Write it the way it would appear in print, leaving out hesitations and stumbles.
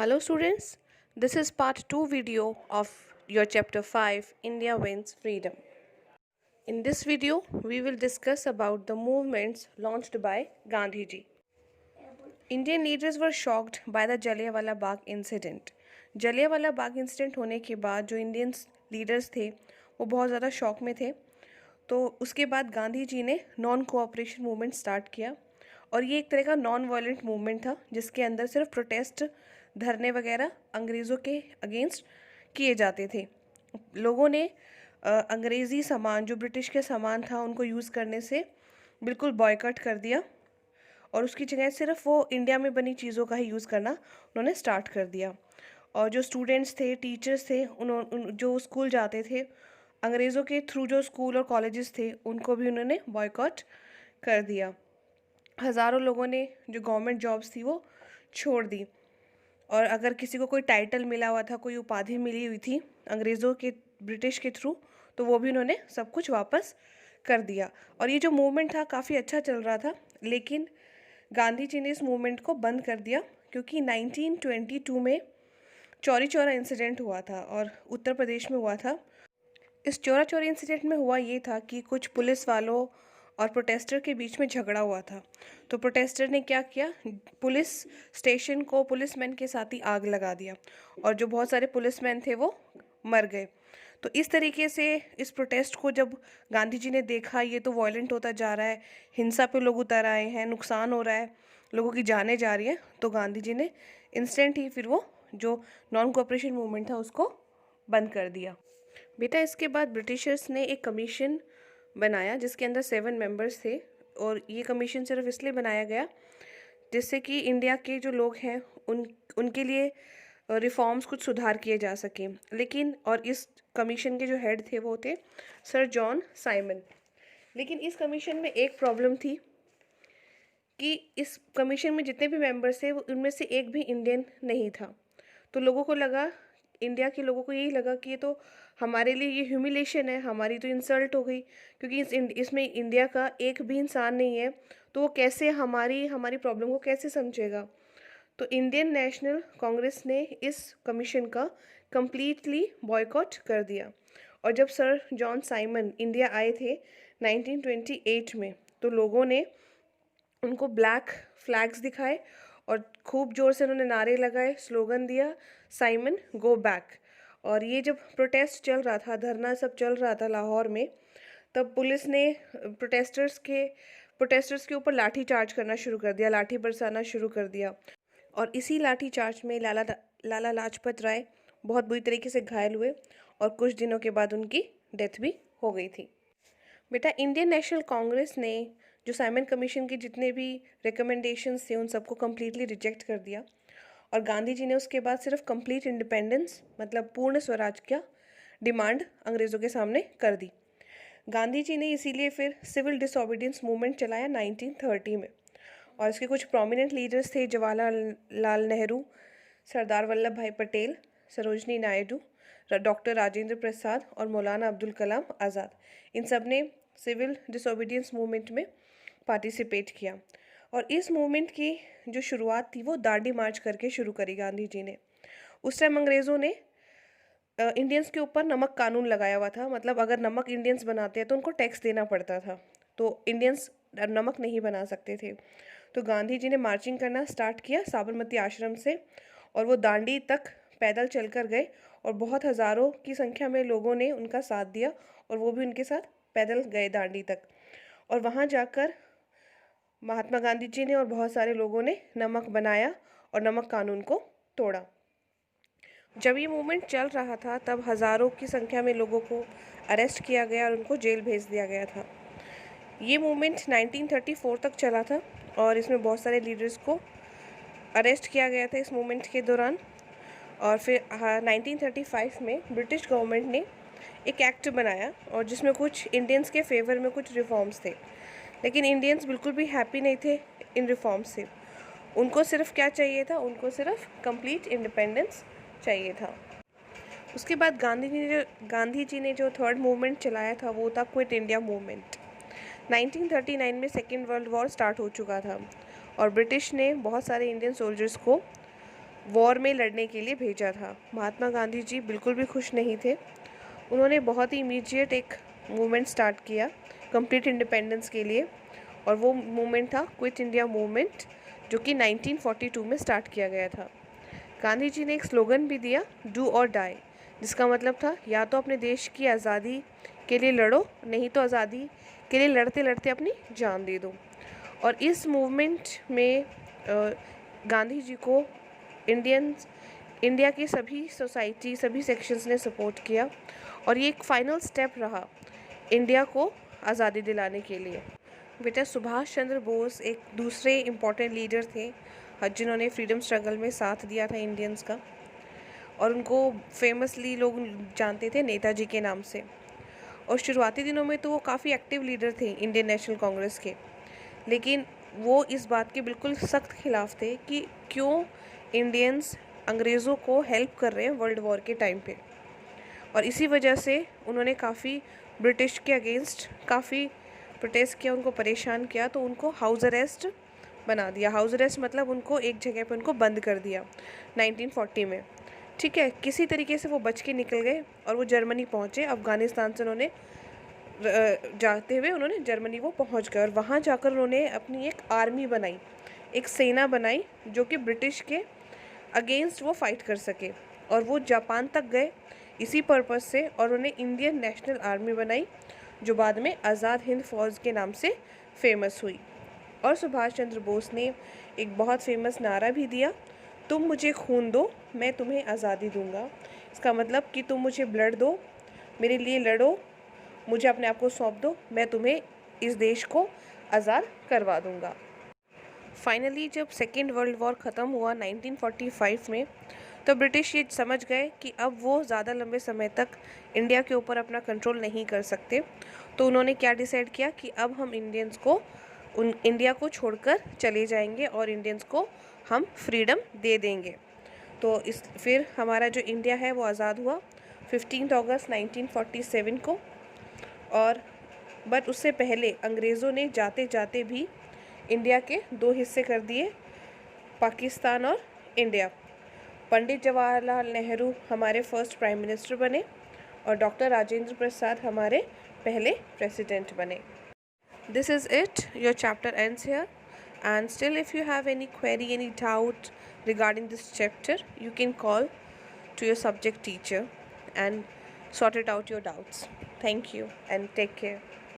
Hello students, this is part 2 video of your chapter 5 India Wins Freedom. In this video, we will discuss about the movements launched by Gandhi ji. Indian leaders were shocked by the Jallianwala Bagh incident. Jallianwala Bagh incident होने के बाद जो Indian leaders थे वो बहुत ज़्यादा shock में थे। तो उसके बाद गांधी जी ने नॉन कोऑपरेशन मूवमेंट स्टार्ट किया और ये एक तरह का नॉन वायलेंट मूवमेंट था जिसके अंदर सिर्फ प्रोटेस्ट धरने वगैरह अंग्रेज़ों के अगेंस्ट किए जाते थे। लोगों ने अंग्रेज़ी सामान जो ब्रिटिश के सामान था उनको यूज़ करने से बिल्कुल बॉयकॉट कर दिया और उसकी जगह सिर्फ वो इंडिया में बनी चीज़ों का ही यूज़ करना उन्होंने स्टार्ट कर दिया। और जो स्टूडेंट्स थे, टीचर्स थे, जो स्कूल जाते थे, अंग्रेज़ों के थ्रू जो स्कूल और कॉलेजेस थे उनको भी उन्होंने बॉयकॉट कर दिया। हज़ारों लोगों ने जो गवर्नमेंट जॉब्स थी वो छोड़ दी और अगर किसी को कोई टाइटल मिला हुआ था, कोई उपाधि मिली हुई थी अंग्रेज़ों के ब्रिटिश के थ्रू, तो वो भी उन्होंने सब कुछ वापस कर दिया। और ये जो मूवमेंट था काफ़ी अच्छा चल रहा था, लेकिन गांधी जी ने इस मूवमेंट को बंद कर दिया क्योंकि 1922 में चौरी चौरा इंसिडेंट हुआ था और उत्तर प्रदेश में हुआ था। इस चौरा चौरी इंसिडेंट में हुआ ये था कि कुछ पुलिस वालों और प्रोटेस्टर के बीच में झगड़ा हुआ था। तो प्रोटेस्टर ने क्या किया, पुलिस स्टेशन को पुलिसमैन के साथ ही आग लगा दिया और जो बहुत सारे पुलिसमैन थे वो मर गए। तो इस तरीके से इस प्रोटेस्ट को जब गांधी जी ने देखा ये तो वायलेंट होता जा रहा है, हिंसा पे लोग उतर आए हैं, नुकसान हो रहा है, लोगों की जानें जा रही हैं, तो गांधी जी ने इंस्टेंट ही फिर वो जो नॉन कोऑपरेशन मूवमेंट था उसको बंद कर दिया। बेटा इसके बाद ब्रिटिशर्स ने एक कमीशन बनाया जिसके अंदर 7 मेंबर्स थे और ये कमीशन सिर्फ इसलिए बनाया गया जिससे कि इंडिया के जो लोग हैं उनके लिए रिफॉर्म्स कुछ सुधार किए जा सकें। लेकिन और इस कमीशन के जो हेड थे वो थे सर जॉन साइमन। लेकिन इस कमीशन में एक प्रॉब्लम थी कि इस कमीशन में जितने भी मेंबर्स थे वो उनमें से एक भी इंडियन नहीं था। तो लोगों को लगा, इंडिया के लोगों को यही लगा कि ये तो हमारे लिए ये ह्यूमिलेशन है, हमारी तो इंसल्ट हो गई क्योंकि इसमें इंडिया का एक भी इंसान नहीं है, तो वो कैसे हमारी हमारी प्रॉब्लम को कैसे समझेगा। तो इंडियन नेशनल कांग्रेस ने इस कमीशन का कंप्लीटली बॉयकॉट कर दिया। और जब सर जॉन साइमन इंडिया आए थे 1928 में, तो लोगों ने उनको ब्लैक फ्लैग्स दिखाए और खूब ज़ोर से उन्होंने नारे लगाए, स्लोगन दिया, साइमन गो बैक। और ये जब प्रोटेस्ट चल रहा था, धरना सब चल रहा था लाहौर में, तब पुलिस ने प्रोटेस्टर्स के ऊपर लाठी चार्ज करना शुरू कर दिया, लाठी बरसाना शुरू कर दिया। और इसी लाठी चार्ज में लाला लाजपत राय बहुत बुरी तरीके से घायल हुए और कुछ दिनों के बाद उनकी डेथ भी हो गई थी। बेटा इंडियन नेशनल कांग्रेस ने जो साइमन कमीशन के जितने भी रिकमेंडेशंस थे उन सबको कम्प्लीटली रिजेक्ट कर दिया और गांधी जी ने उसके बाद सिर्फ कंप्लीट इंडिपेंडेंस मतलब पूर्ण स्वराज का डिमांड अंग्रेज़ों के सामने कर दी। गांधी जी ने इसीलिए फिर सिविल डिसोबीडियंस मूवमेंट चलाया 1930 में और इसके कुछ प्रोमिनेंट लीडर्स थे जवाहरलाल नेहरू, सरदार वल्लभ भाई पटेल, सरोजनी नायडू, डॉक्टर राजेंद्र प्रसाद और मौलाना अब्दुल कलाम आज़ाद। इन सब ने सिविल डिसोबीडियंस मूवमेंट में पार्टिसिपेट किया और इस मूवमेंट की जो शुरुआत थी वो दांडी मार्च करके शुरू करी गांधी जी ने। उस टाइम अंग्रेज़ों ने इंडियंस के ऊपर नमक कानून लगाया हुआ था, मतलब अगर नमक इंडियंस बनाते हैं तो उनको टैक्स देना पड़ता था, तो इंडियंस नमक नहीं बना सकते थे। तो गांधी जी ने मार्चिंग करना स्टार्ट किया साबरमती आश्रम से और वो दांडी तक पैदल चलकर गए और बहुत हज़ारों की संख्या में लोगों ने उनका साथ दिया और वो भी उनके साथ पैदल गए दांडी तक। और वहाँ जाकर महात्मा गांधी जी ने और बहुत सारे लोगों ने नमक बनाया और नमक कानून को तोड़ा। जब ये मूवमेंट चल रहा था तब हज़ारों की संख्या में लोगों को अरेस्ट किया गया और उनको जेल भेज दिया गया था। ये मूवमेंट 1934 तक चला था और इसमें बहुत सारे लीडर्स को अरेस्ट किया गया था इस मूवमेंट के दौरान। और फिर 1935 में ब्रिटिश गवर्नमेंट ने एक एक्ट बनाया और जिसमें कुछ इंडियंस के फेवर में कुछ रिफॉर्म्स थे, लेकिन इंडियंस बिल्कुल भी हैप्पी नहीं थे इन रिफॉर्म्स से। उनको सिर्फ क्या चाहिए था, उनको सिर्फ कंप्लीट इंडिपेंडेंस चाहिए था। उसके बाद गांधी जी ने जो थर्ड मूवमेंट चलाया था वो था क्विट इंडिया मूवमेंट। 1939 में सेकेंड वर्ल्ड वॉर स्टार्ट हो चुका था और ब्रिटिश ने बहुत सारे इंडियन सोल्जर्स को वॉर में लड़ने के लिए भेजा था। महात्मा गांधी जी बिल्कुल भी खुश नहीं थे। उन्होंने बहुत ही इमीडिएट एक मूवमेंट स्टार्ट किया कंप्लीट इंडिपेंडेंस के लिए, और वो मूवमेंट था क्विट इंडिया मूवमेंट, जो कि 1942 में स्टार्ट किया गया था। गांधी जी ने एक स्लोगन भी दिया, डू और डाई, जिसका मतलब था या तो अपने देश की आज़ादी के लिए लड़ो, नहीं तो आज़ादी के लिए लड़ते लड़ते अपनी जान दे दो। और इस मूवमेंट में गांधी जी को इंडिया की सभी सोसाइटी, सभी सेक्शंस ने सपोर्ट किया, और ये एक फाइनल स्टेप रहा इंडिया को आज़ादी दिलाने के लिए। बेटा, सुभाष चंद्र बोस एक दूसरे इम्पॉर्टेंट लीडर थे जिन्होंने फ्रीडम स्ट्रगल में साथ दिया था इंडियंस का, और उनको फेमसली लोग जानते थे नेताजी के नाम से। और शुरुआती दिनों में तो वो काफ़ी एक्टिव लीडर थे इंडियन नेशनल कांग्रेस के, लेकिन वो इस बात के बिल्कुल सख्त खिलाफ थे कि क्यों इंडियंस अंग्रेज़ों को हेल्प कर रहे हैं वर्ल्ड वॉर के टाइम पे। और इसी वजह से उन्होंने काफ़ी ब्रिटिश के अगेंस्ट काफ़ी प्रोटेस्ट किया, उनको परेशान किया, तो उनको हाउस अरेस्ट बना दिया। हाउस अरेस्ट मतलब उनको एक जगह पे उनको बंद कर दिया 1940 में। ठीक है, किसी तरीके से वो बच के निकल गए और वो जर्मनी पहुँचे। अफ़गानिस्तान से उन्होंने जाते हुए उन्होंने जर्मनी वो पहुँच गए, और वहाँ जाकर उन्होंने अपनी एक आर्मी बनाई, एक सेना बनाई जो कि ब्रिटिश के अगेंस्ट वो फाइट कर सके। और वो जापान तक गए इसी पर्पज़ से, और उन्हें इंडियन नेशनल आर्मी बनाई जो बाद में आज़ाद हिंद फ़ौज के नाम से फेमस हुई। और सुभाष चंद्र बोस ने एक बहुत फेमस नारा भी दिया, तुम मुझे खून दो, मैं तुम्हें आज़ादी दूंगा। इसका मतलब कि तुम मुझे ब्लड दो, मेरे लिए लड़ो, मुझे अपने आप को सौंप दो, मैं तुम्हें इस देश को आज़ाद करवा दूंगा। फाइनली जब सेकेंड वर्ल्ड वॉर ख़त्म हुआ 1945 में, तो ब्रिटिश ये समझ गए कि अब वो ज़्यादा लंबे समय तक इंडिया के ऊपर अपना कंट्रोल नहीं कर सकते। तो उन्होंने क्या डिसाइड किया कि अब हम इंडियंस को इंडिया को छोड़कर चले जाएंगे और इंडियंस को हम फ्रीडम दे देंगे। तो फिर हमारा जो इंडिया है वो आज़ाद हुआ 15 अगस्त 1947 को। और बट उससे पहले अंग्रेज़ों ने जाते जाते भी इंडिया के दो हिस्से कर दिए, पाकिस्तान और इंडिया। पंडित जवाहरलाल नेहरू हमारे फर्स्ट प्राइम मिनिस्टर बने, और डॉक्टर राजेंद्र प्रसाद हमारे पहले प्रेसिडेंट बने। This is it. Your chapter ends here. And still, if you have any query, any doubt regarding this chapter, you can call to your subject teacher and sort it out your doubts. Thank you and take care.